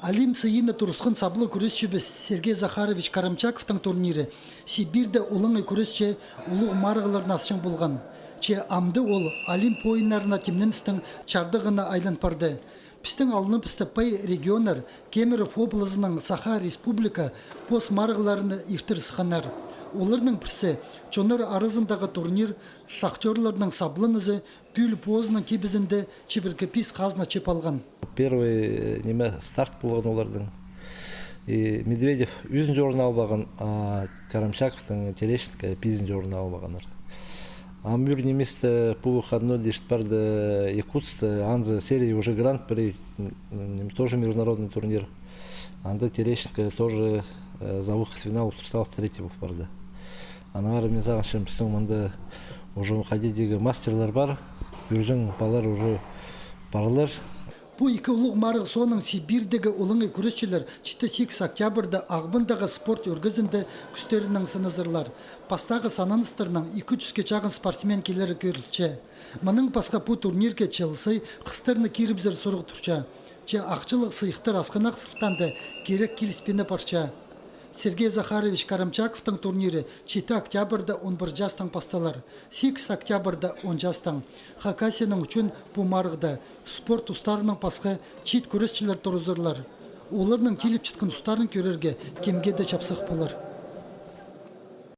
Алим сыйыны турысқын саблы күресші Сергей Захарович Карамчаковтың турнирі Сибирді олыңы күресші ұлы марғыларына асшың болған. Че амды ол Олимп ойындарына темненістің чардығына айлан парды. Пістің алыны пісті пай регионар Кемеров облысының Саха Республика пос марғыларыны ертірісханар. Оларның пірсі чоныр арызындағы турнир шахтерларының саблынызы гүл позының кебізінде чебіркепис қазына чеп алған. Первый старт болған олардың. Медведев 100 орын албаған, а Карамчаковтың Терещенко 50 орын албағандар. Амбюр неместі полуходной дешт барды Якутсты, анзы серии уже гран-при, тоже международный турнир. Анда Терещенко тоже за выход в финал устал в третий был барды. Ана мен сағаншым біздің мұнда уже қадедегі мастерлар бар, үржің балар уже барлар. Бұл екі ұлық марығы соның Сибирдегі ұлыңы күресшілер 8 октябрда Ағбындағы спорт өргізінде күстерінің сынызырлар. Пастағы сананыстырының 200-ке жағын спортсмен келері көрілче. Мұның пасқа бұл турнирге челсай қыстырыны керібзір сұрғы тұрча. Че ақчылық сыйықтыр асқынақ сылтанды керек келіспені парча. Сергей Захарович Карамчаковтың турнирі 7 октябрда 11 жастың пасталар, 8 октябрда 10 жастың. Хакасияның үшін бұл марғыда спорт ұстарының пасқа чет көресшілер тұрызырлар. Оларының келіп жеткен ұстарын көрерге кемге де чапсық болар.